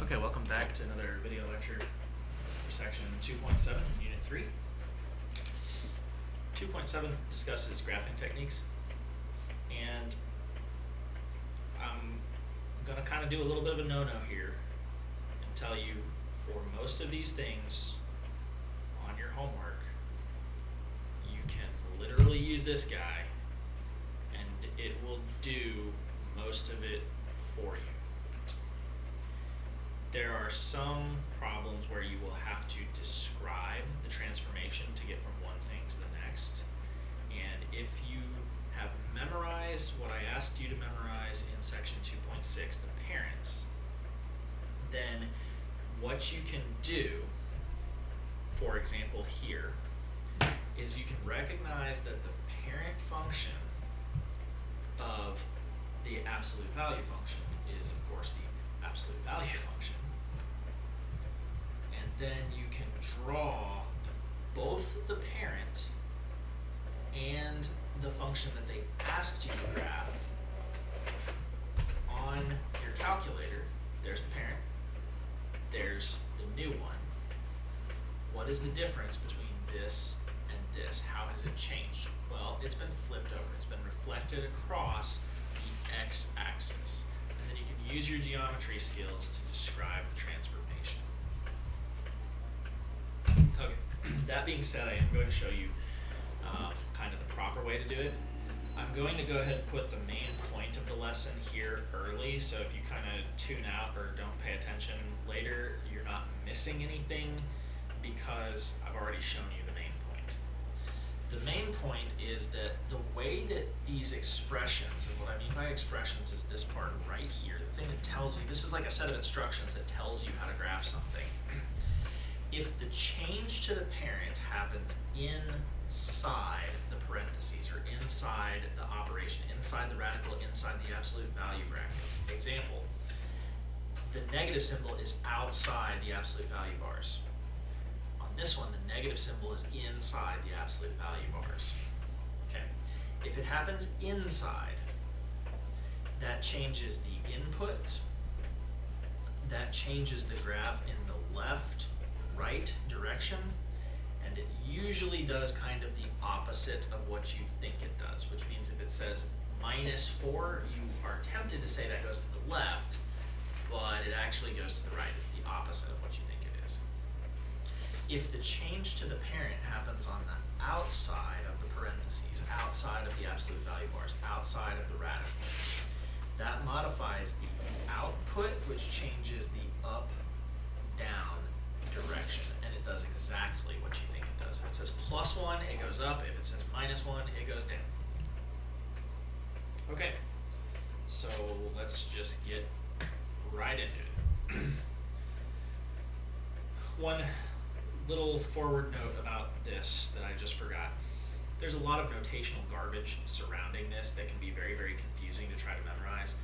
Okay, welcome back to another video lecture for section 2.7, unit 3. 2.7 discusses graphing techniques, and I'm going to kind of do a little bit of a no-no here and tell you for most of these things on your homework, you can literally use this guy and it will do most of it for you. There are some problems where you will have to describe the transformation to get from one thing to the next. And if you have memorized what I asked you to memorize in section 2.6, the parents, then what you can do, for example here, is you can recognize that the parent function of the absolute value function is, of course, the absolute value function. And then you can draw both the parent and the function that they asked you to graph on your calculator. There's the parent, there's the new one. What is the difference between this and this? How has it changed? Well, it's been flipped over. It's been reflected across the x-axis. And then you can use your geometry skills to describe the transformation. Okay, that being said, I am going to show you kind of the proper way to do it. I'm going to go ahead and put the main point of the lesson here early, so if you kind of tune out or don't pay attention later, you're not missing anything because I've already shown you the main point. The main point is that the way that these expressions, and what I mean by expressions is this part right here, the thing that tells you, this is like a set of instructions that tells you how to graph something. If the change to the parent happens inside the parentheses or inside the operation, inside the radical, inside the absolute value brackets. Example, the negative symbol is outside the absolute value bars. On this one, the negative symbol is inside the absolute value bars. Okay. If it happens inside, that changes the input, that changes the graph in the left, right direction, and it usually does kind of the opposite of what you think it does, which means if it says -4, you are tempted to say that goes to the left, but it actually goes to the right. It's the opposite of what you think it is. If the change to the parent happens on the outside of the parentheses, outside of the absolute value bars, outside of the radical, that modifies the output, which changes the up-down direction, and it does exactly what you think it does. If it says +1, it goes up. If it says -1, it goes down. Okay, so let's just get right into it. One little forward note about this that I just forgot. There's a lot of notational garbage surrounding this that can be very, very confusing to try to memorize.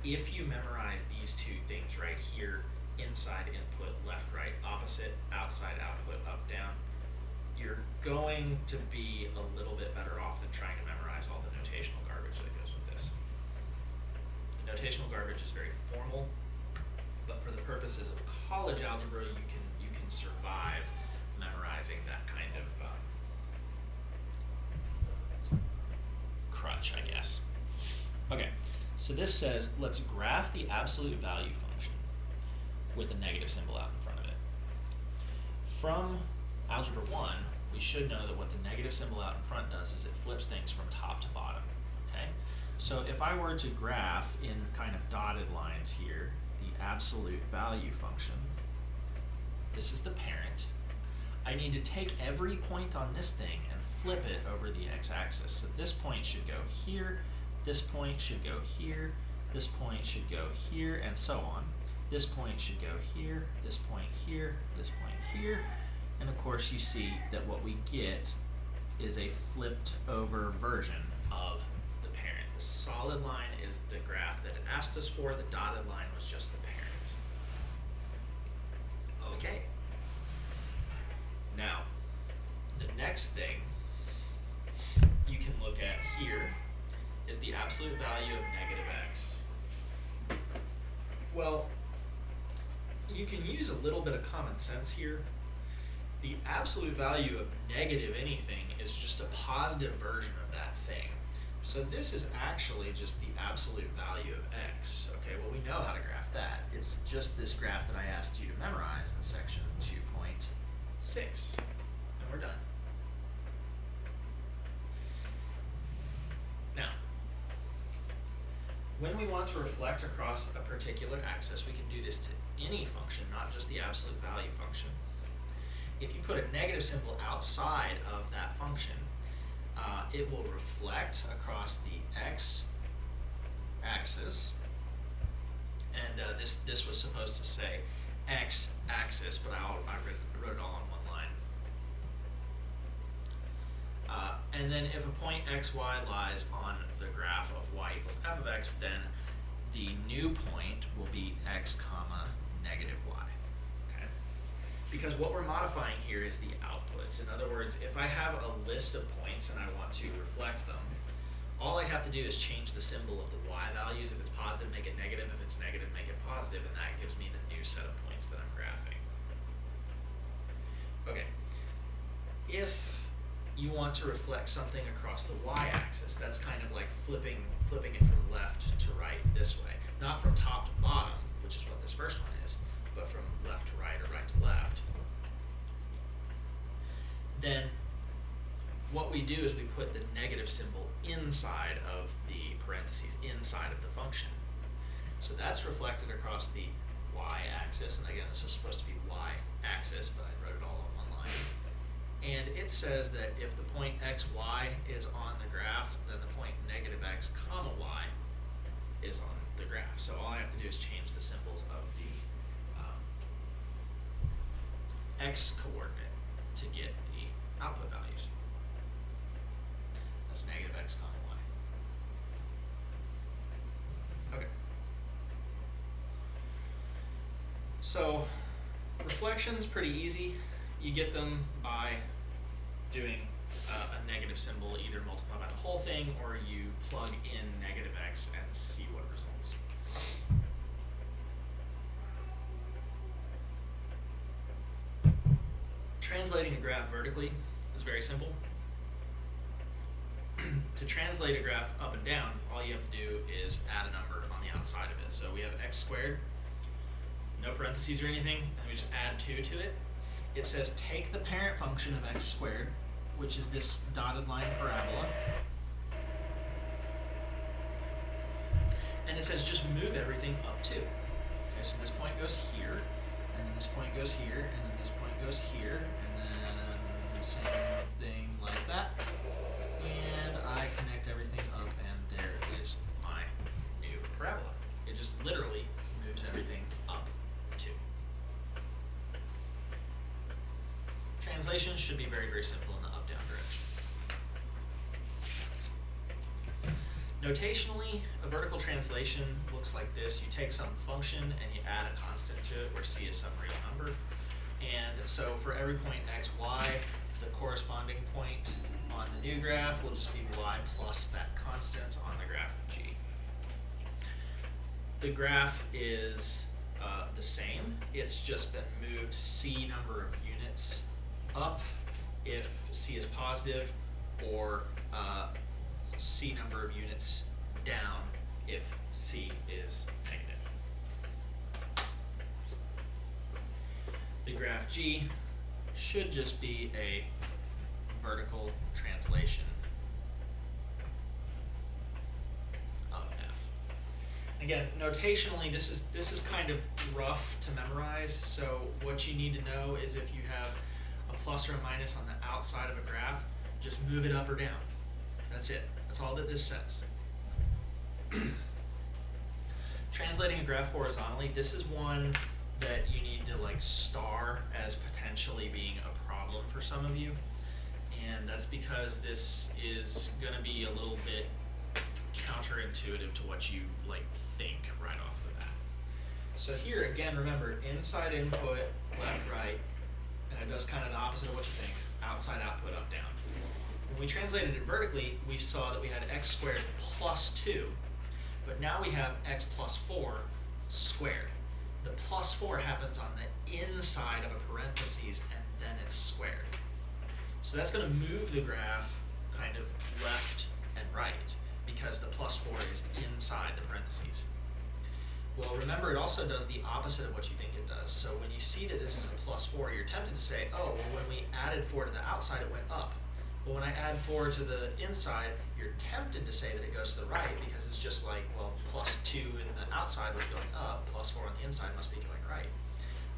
If you memorize these two things right here, inside input, left, right, opposite, outside output, up, down, you're going to be a little bit better off than trying to memorize all the notational garbage that goes with this. The notational garbage is very formal, but for the purposes of college algebra, you can survive memorizing that kind of crutch, I guess. Okay, so this says let's graph the absolute value function with a negative symbol out in front of it. From Algebra 1, we should know that what the negative symbol out in front does is it flips things from top to bottom, okay? So if I were to graph in kind of dotted lines here, the absolute value function, this is the parent. I need to take every point on this thing and flip it over the x-axis. So this point should go here, this point should go here, this point should go here, and so on. This point should go here, this point here, this point here, and of course you see that what we get is a flipped over version of the parent. The solid line is the graph that it asked us for, the dotted line was just the parent. Okay. Now, the next thing you can look at here is the absolute value of -x. Well, you can use a little bit of common sense here. The absolute value of negative anything is just a positive version of that thing. So this is actually just the absolute value of x. Okay, well, we know how to graph that. It's just this graph that I asked you to memorize in section 2.6. And we're done. Now, when we want to reflect across a particular axis, we can do this to any function, not just the absolute value function. If you put a negative symbol outside of that function, it will reflect across the x-axis, and this was supposed to say x-axis, but I wrote it all on one line. And then if a point xy lies on the graph of y equals f of x, then the new point will be x comma negative y. Because what we're modifying here is the outputs. In other words, if I have a list of points and I want to reflect them, all I have to do is change the symbol of the y values. If it's positive, make it negative. If it's negative, make it positive, and that gives me the new set of points that I'm graphing. Okay. If you want to reflect something across the y-axis, that's kind of like flipping it from left to right this way. Not from top to bottom, which is what this first one is, but from left to right or right to left. Then what we do is we put the negative symbol inside of the parentheses, inside of the function. So that's reflected across the y-axis, and again, this is supposed to be y-axis, but I wrote it all on one line. And it says that if the point xy is on the graph, then the point negative x comma y is on the graph. So all I have to do is change the symbols of the x coordinate to get the output values. That's negative x comma y. Okay. So reflection's pretty easy. You get them by doing a negative symbol, either multiply by the whole thing or you plug in negative x and see what results. Translating a graph vertically is very simple. To translate a graph up and down, all you have to do is add a number on the outside of it. So we have x squared, no parentheses or anything, and we just add 2 to it. It says take the parent function of x squared, which is this dotted line parabola, and it says just move everything up 2. Okay, so this point goes here, and then this point goes here, and then this point goes here, and then the same thing like that. And I connect everything up, and there is my new parabola. It just literally moves everything up 2. Translation should be very, very simple in the up-down direction. Notationally, a vertical translation looks like this. You take some function and you add a constant to it, where c is some real number. And so for every point x, y, the corresponding point on the new graph will just be y plus that constant on the graph of g. The graph is the same. It's just been moved c number of units up if c is positive, or c number of units down if c is negative. The graph G should just be a vertical translation of f. Again, notationally, this is kind of rough to memorize, so what you need to know is if you have a plus or a minus on the outside of a graph, just move it up or down. That's it. That's all that this says. Translating a graph horizontally, this is one that you need to like star as potentially being a problem for some of you. And that's because this is going to be a little bit counterintuitive to what you like think right off the bat. So here again, remember, inside input, left, right, and it does kind of the opposite of what you think. Outside output, up, down. When we translated it vertically, we saw that we had x squared plus 2, but now we have x plus 4 squared. The plus 4 happens on the inside of a parentheses, and then it's squared. So that's going to move the graph kind of left and right, because the plus 4 is inside the parentheses. Well, remember, it also does the opposite of what you think it does. So when you see that this is a plus 4, you're tempted to say, oh, well, when we added 4 to the outside, it went up. Well, when I add 4 to the inside, you're tempted to say that it goes to the right, because it's just like, well, plus 2 in the outside was going up, plus 4 on the inside must be going right.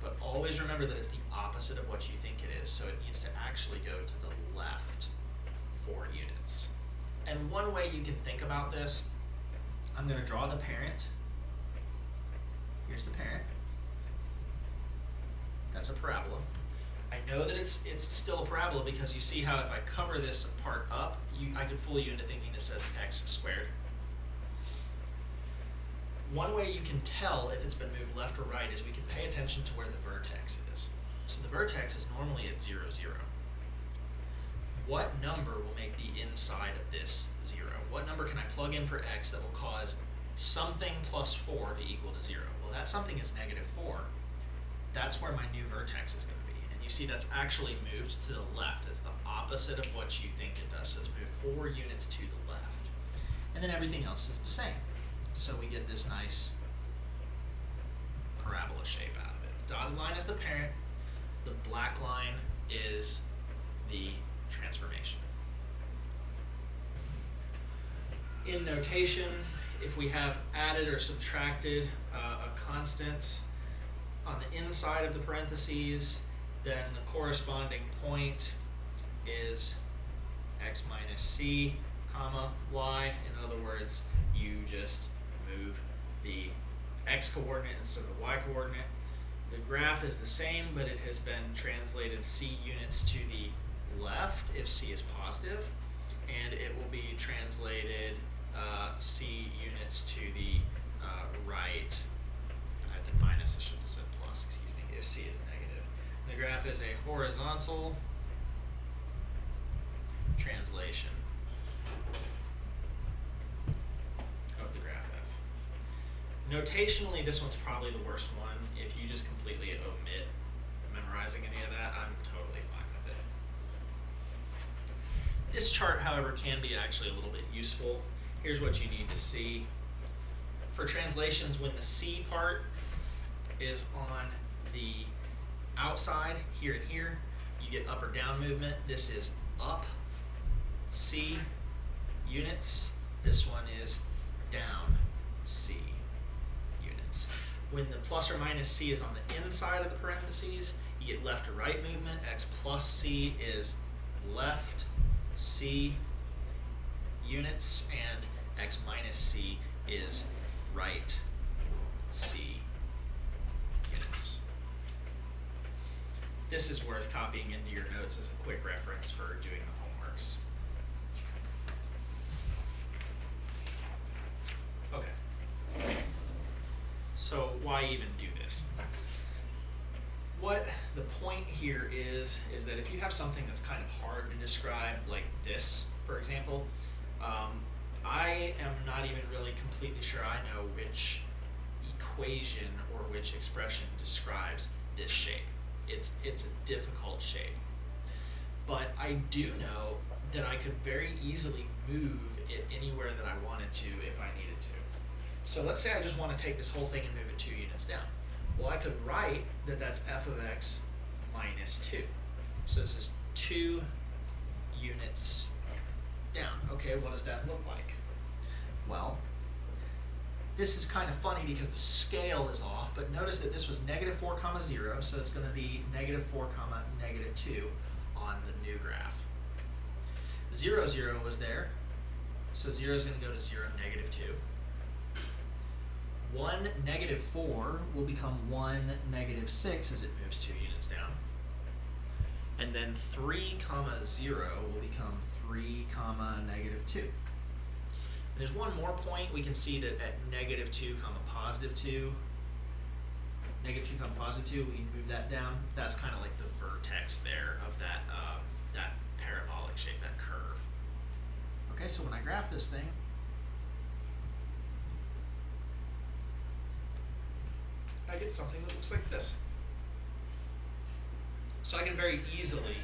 But always remember that it's the opposite of what you think it is, so it needs to actually go to the left 4 units. And one way you can think about this, I'm going to draw the parent. Here's the parent. That's a parabola. I know that it's still a parabola because you see how if I cover this part up, I could fool you into thinking it says x squared. One way you can tell if it's been moved left or right is we can pay attention to where the vertex is. So the vertex is normally at 0, 0. What number will make the inside of this 0? What number can I plug in for x that will cause something plus 4 to equal to 0? Well, that something is -4. That's where my new vertex is going to be. And you see that's actually moved to the left. It's the opposite of what you think it does. So it's moved 4 units to the left. And then everything else is the same. So we get this nice parabola shape out of it. The dotted line is the parent. The black line is the transformation. In notation, if we have added or subtracted a constant on the inside of the parentheses, then the corresponding point is x minus c, comma, y. In other words, you just move the x coordinate instead of the y coordinate. The graph is the same, but it has been translated c units to the left if c is positive, and it will be translated c units to the right. I did minus, I should have said plus, excuse me, if c is negative. The graph is a horizontal translation of the graph f. Notationally, this one's probably the worst one. If you just completely omit memorizing any of that, I'm totally fine with it. This chart, however, can be actually a little bit useful. Here's what you need to see. For translations, when the C part is on the outside, here and here, you get up or down movement. This is up C units. This one is down C units. When the plus or minus C is on the inside of the parentheses, you get left to right movement. X plus C is left C units, and x minus C is right C units. This is worth copying into your notes as a quick reference for doing the homeworks. Okay. So why even do this? What the point here is that if you have something that's kind of hard to describe, like this, for example, I am not even really completely sure I know which equation or which expression describes this shape. It's a difficult shape. But I do know that I could very easily move it anywhere that I wanted to if I needed to. So let's say I just want to take this whole thing and move it 2 units down. Well, I could write that that's f of x minus 2. So this is 2 units down. Okay, what does that look like? Well, this is kind of funny because the scale is off, but notice that this was -4, 0, so it's going to be -4, -2 on the new graph. 0, 0 was there, so 0 is going to go to 0, -2. 1, -4 will become 1, -6 as it moves 2 units down. And then 3, 0 will become 3, -2. And there's one more point. We can see that at -2, +2, -2, +2, we can move that down. That's kind of like the vertex there of that that parabolic shape, that curve. Okay, so when I graph this thing, I get something that looks like this. So I can very easily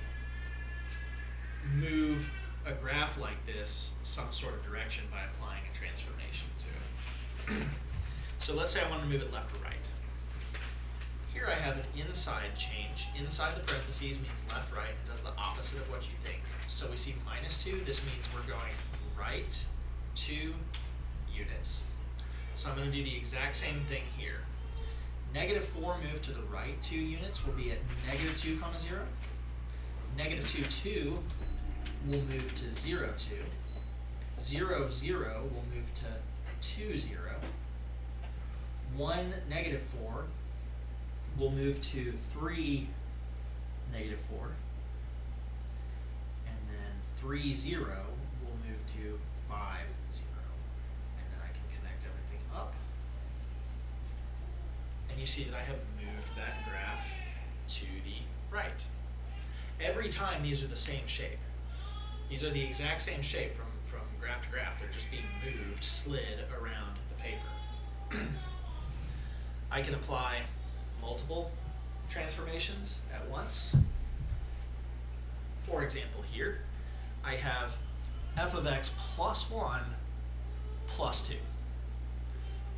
move a graph like this some sort of direction by applying a transformation to it. So let's say I want to move it left or right. Here I have an inside change. Inside the parentheses means left, right. It does the opposite of what you think. So we see -2. This means we're going right 2 units. So I'm going to do the exact same thing here. -4 moved to the right 2 units will be at -2, 0. -2, 2 will move to 0, 2. 0, 0 will move to 2, 0. 1, -4 will move to 3, -4. And then 3, 0 will move to 5, 0. And then I can connect everything up. And you see that I have moved that graph to the right. Every time these are the same shape. These are the exact same shape from graph to graph. They're just being moved, slid around the paper. I can apply multiple transformations at once. For example, here I have f of x plus 1 plus 2.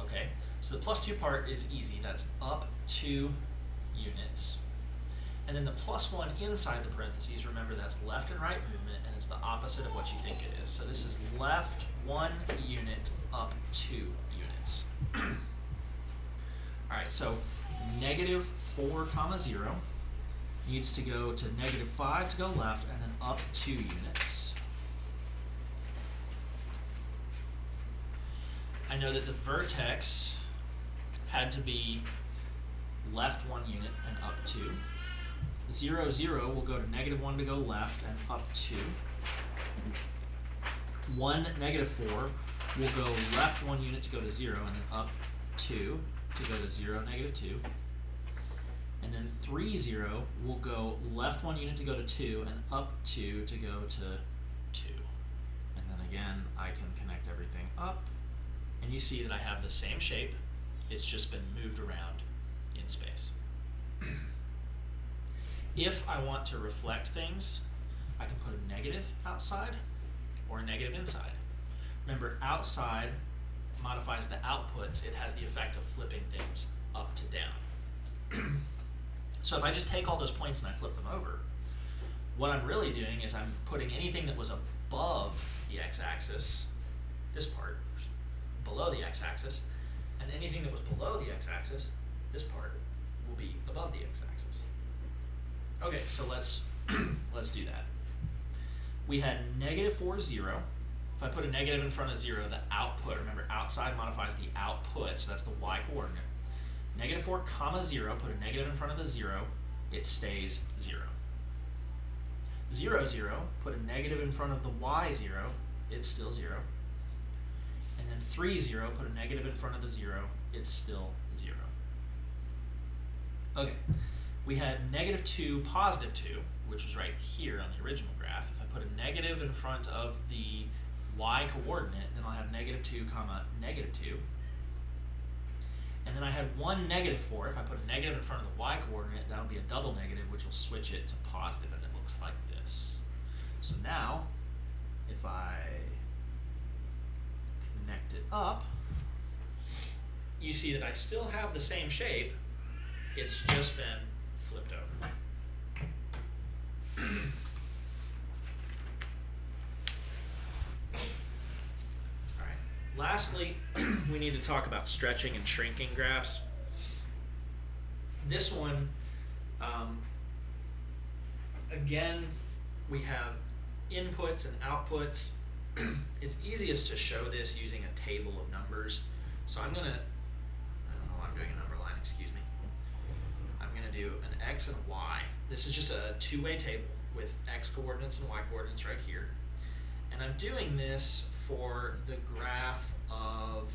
Okay, so the plus 2 part is easy. That's up 2 units. And then the plus 1 inside the parentheses, remember that's left and right movement, and it's the opposite of what you think it is. So this is left 1 unit, up 2 units. All right, so -4, 0 needs to go to -5 to go left, and then up 2 units. I know that the vertex had to be left 1 unit and up 2. 0, 0 will go to -1 to go left and up 2. 1, -4 will go left 1 unit to go to 0 and then up 2 to go to 0, -2. And then 3, 0 will go left 1 unit to go to 2 and up 2 to go to 2. And then again, I can connect everything up. And you see that I have the same shape. It's just been moved around in space. If I want to reflect things, I can put a negative outside or a negative inside. Remember, outside modifies the outputs. It has the effect of flipping things up to down. So if I just take all those points and I flip them over, what I'm really doing is I'm putting anything that was above the x-axis, this part, below the x-axis, and anything that was below the x-axis, this part, will be above the x-axis. Okay, so let's do that. We had -4, 0. If I put a negative in front of 0, the output, remember outside modifies the output, so that's the y coordinate. -4, 0, put a negative in front of the 0, it stays 0. 0, 0, put a negative in front of the y 0, it's still 0. And then 3, 0, put a negative in front of the 0, it's still 0. Okay, we had -2, 2, which was right here on the original graph. If I put a negative in front of the y coordinate, then I'll have -2, -2. And then I had 1, -4. If I put a negative in front of the y coordinate, that'll be a double negative, which will switch it to positive, and it looks like this. So now, if I connect it up, you see that I still have the same shape, it's just been flipped over. Alright, lastly, we need to talk about stretching and shrinking graphs. This one, again, we have inputs and outputs. It's easiest to show this using a table of numbers. So I'm gonna, I don't know why I'm doing a number line, excuse me. I'm gonna do an x and a y. This is just a two-way table with x coordinates and y coordinates right here. And I'm doing this for the graph of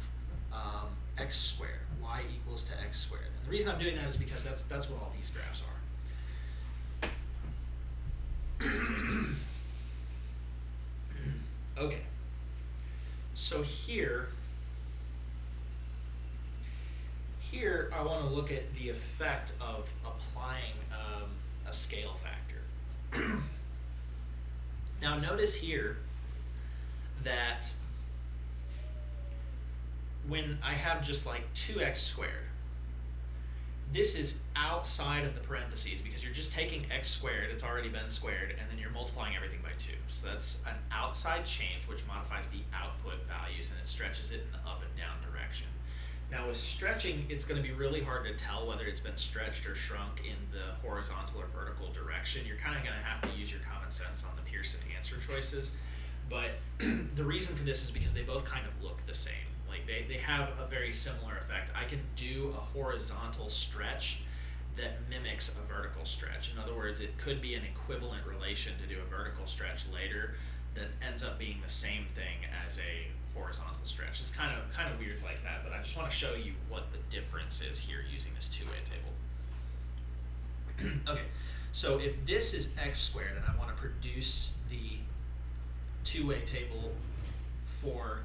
x squared, y equals to x squared. And the reason I'm doing that is because that's what all these graphs are. Okay, Here, I want to look at the effect of applying a scale factor. Now, notice here that when I have just like 2x squared, this is outside of the parentheses because you're just taking x squared, it's already been squared, and then you're multiplying everything by 2. So that's an outside change which modifies the output values and it stretches it in the up and down direction. Now with stretching, it's going to be really hard to tell whether it's been stretched or shrunk in the horizontal or vertical direction. You're kind of going to have to use your common sense on the Pearson answer choices. But the reason for this is because they both kind of look the same. Like they have a very similar effect. I can do a horizontal stretch that mimics a vertical stretch. In other words, it could be an equivalent relation to do a vertical stretch later that ends up being the same thing as a horizontal stretch. It's kind of weird like that, but I just want to show you what the difference is here using this two-way table. Okay, so if this is x squared and I want to produce the two-way table for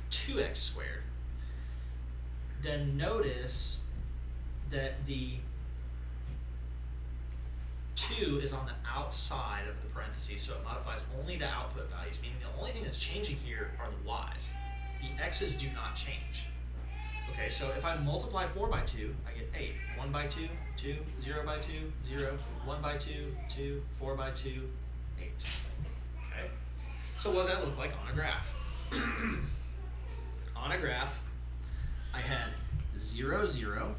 2x squared, then notice that the 2 is on the outside of the parentheses, so it modifies only the output values, meaning the only thing that's changing here are the y's. The x's do not change. Okay, so if I multiply 4 by 2, I get 8. 1 by 2, 2, 0 by 2, 0, 1 by 2, 2, 4 by 2, 8. Okay, so what does that look like on a graph? On a graph, I had 0, 0.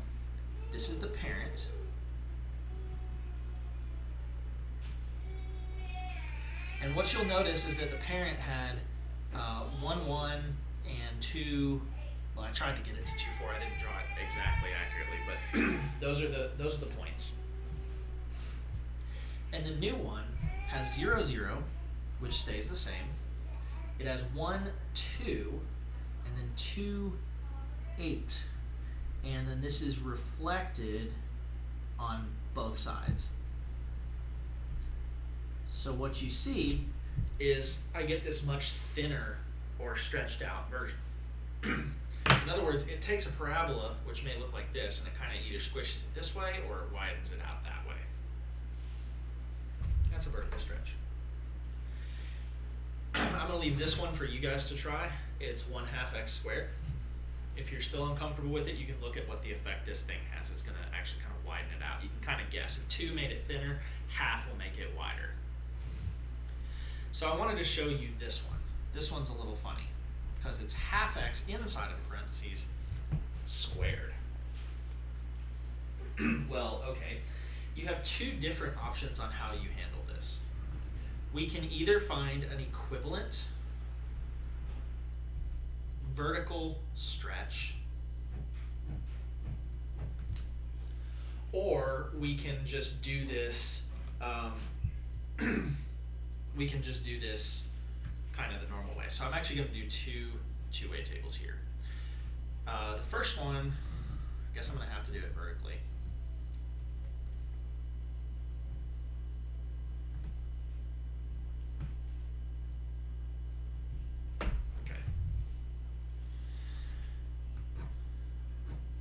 This is the parent. And what you'll notice is that the parent had 1, 1, and 2. Well, I tried to get it to 2, 4. I didn't draw it exactly accurately, but those are the points. And the new one has 0, 0, which stays the same. It has 1, 2, and then 2, 8. And then this is reflected on both sides. So what you see is I get this much thinner or stretched out version. In other words, it takes a parabola, which may look like this, and it kind of either squishes it this way or it widens it out that way. That's a vertical stretch. I'm going to leave this one for you guys to try. It's 1/2 x squared. If you're still uncomfortable with it, you can look at what the effect this thing has. It's going to actually kind of widen it out. You can kind of guess. If 2 made it thinner, 1/2 will make it wider. So I wanted to show you this one. This one's a little funny because it's 1/2 x inside of the parentheses squared. Well, okay. You have two different options on how you handle this. We can either find an equivalent vertical stretch, or we can just do this we can just do this kind of the normal way. So I'm actually going to do two-way tables here. The first one, I guess I'm going to have to do it vertically. Okay.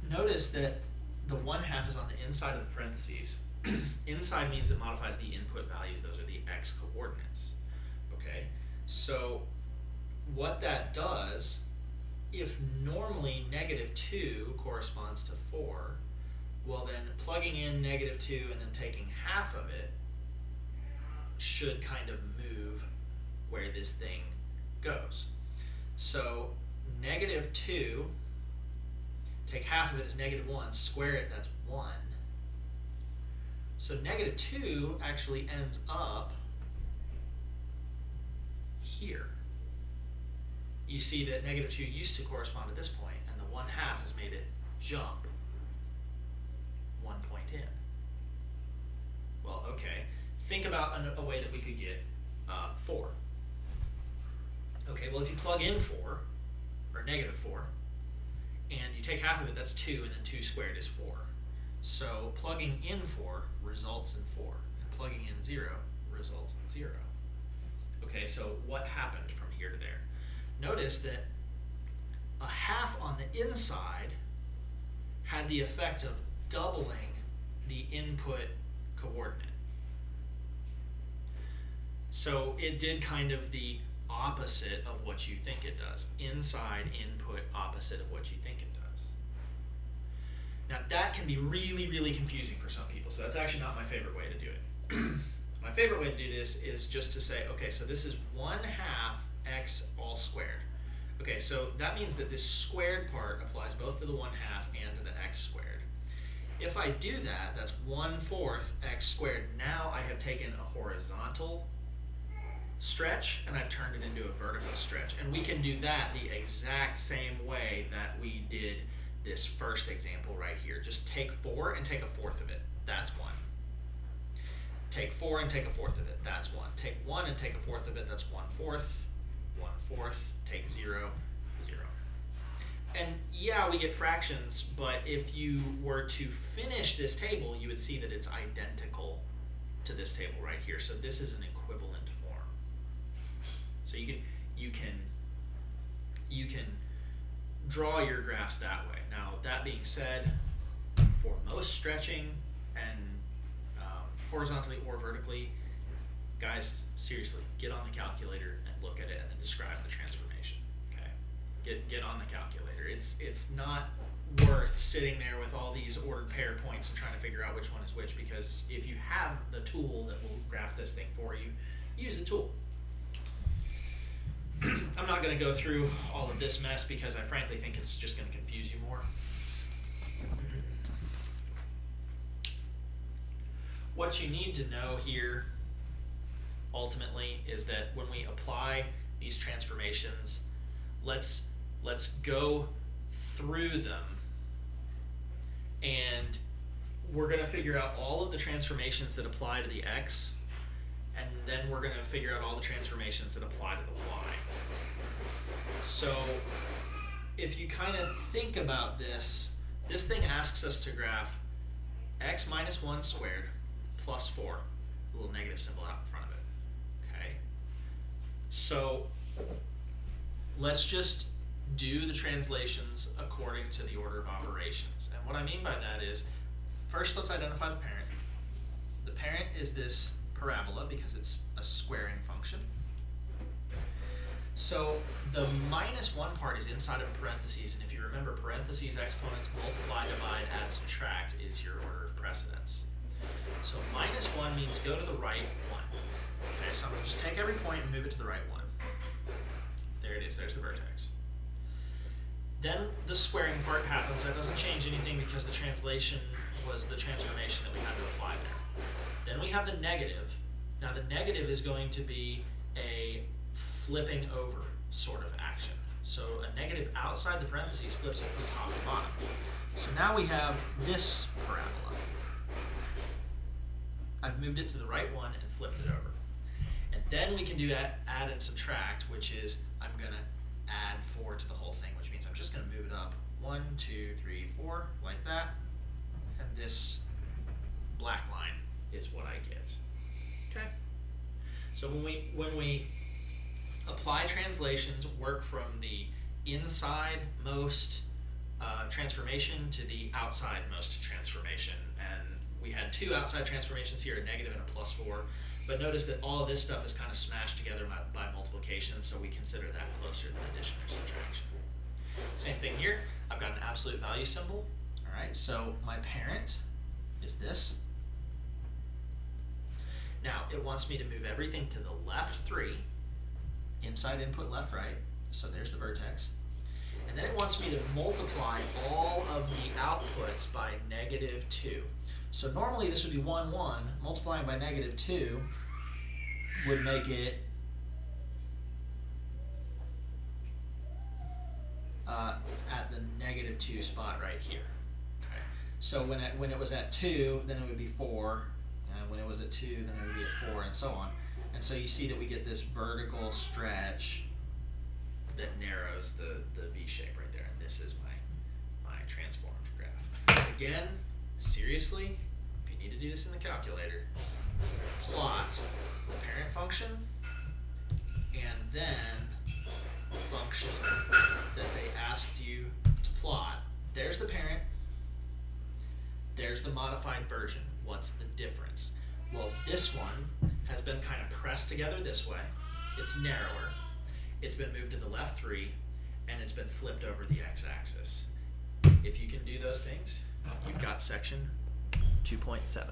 Notice that the 1/2 is on the inside of the parentheses. Inside means it modifies the input values. Those are the x coordinates. Okay, so what that does, if normally -2 corresponds to 4, well then plugging in -2 and then taking 1/2 of it should kind of move where this thing goes. So -2, take 1/2 of it is -1, square it, that's 1. So -2 actually ends up here. You see that -2 used to correspond to this point, and the 1/2 has made it jump 1 point in. Well, okay. Think about a way that we could get 4. Okay, well if you plug in 4, or -4, and you take 1/2 of it, that's 2, and then 2 squared is 4. So plugging in 4 results in 4, and plugging in 0 results in 0. Okay, so what happened from here to there? Notice that 1/2 on the inside had the effect of doubling the input coordinate. So it did kind of the opposite of what you think it does. Inside input, opposite of what you think it does. Now that can be really, really confusing for some people, so that's actually not my favorite way to do it. My favorite way to do this is just to say, okay, so this is 1/2 x all squared. Okay, so that means that this squared part applies both to the 1/2 and to the x squared. If I do that, that's 1/4 x squared. Now I have taken a horizontal stretch and I've turned it into a vertical stretch. And we can do that the exact same way that we did this first example right here. Just take 4 and take 1/4 of it. That's 1. Take 4 and take 1/4 of it. That's 1. Take 1 and take 1/4 of it. That's 1/4. 1/4. Take 0. 0. And yeah, we get fractions, but if you were to finish this table, you would see that it's identical to this table right here. So this is an equivalent form. So you can draw your graphs that way. Now that being said, for most stretching and horizontally or vertically, guys, seriously, get on the calculator and look at it and then describe the transformation. Okay, get on the calculator. It's not worth sitting there with all these ordered pair points and trying to figure out which one is which, because if you have the tool that will graph this thing for you, use the tool. I'm not going to go through all of this mess because I frankly think it's just going to confuse you more. What you need to know here ultimately is that when we apply these transformations, let's go through them, and we're going to figure out all of the transformations that apply to the x, and then we're going to figure out all the transformations that apply to the y. So if you kind of think about this thing asks us to graph x minus 1 squared plus 4, a little negative symbol out in front of it. Okay, so let's just do the translations according to the order of operations. And what I mean by that is, first let's identify the parent. The parent is this parabola because it's a squaring function. So the minus 1 part is inside of parentheses, and if you remember, parentheses, exponents, multiply, divide, add, subtract is your order of precedence. So minus 1 means go to the right 1. Okay, so I'm going to just take every point and move it to the right 1. There it is, there's the vertex. Then the squaring part happens. That doesn't change anything because the translation was the transformation that we had to apply there. Then we have the negative. Now the negative is going to be a flipping over sort of action. So a negative outside the parentheses flips it from the top to bottom. So now we have this parabola. I've moved it to the right one and flipped it over. And then we can do add and subtract, which is I'm going to add 4 to the whole thing, which means I'm just going to move it up 1, 2, 3, 4, like that. And this black line is what I get. Okay. So when we apply translations, work from the inside most transformation to the outside most transformation. And we had 2 outside transformations here, a negative and a plus 4. But notice that all of this stuff is kind of smashed together by multiplication, so we consider that closer than addition or subtraction. Same thing here. I've got an absolute value symbol. All right, so my parent is this. Now, it wants me to move everything to the left 3, inside input left, right. So there's the vertex. And then it wants me to multiply all of the outputs by -2. So normally this would be 1, 1. Multiplying by -2 would make it at the -2 spot right here. Okay. So when it was at 2, then it would be 4. And when it was at 2, then it would be at 4, and so on. And so you see that we get this vertical stretch that narrows the V shape right there. And this is my transformed graph. Again, seriously, if you need to do this in the calculator, plot the parent function and then the function that they asked you to plot. There's the parent, There's the modified version. What's the difference? Well, this one has been kind of pressed together this way. It's narrower. It's been moved to the left 3, and it's been flipped over the x-axis. If you can do those things, you've got section 2.7.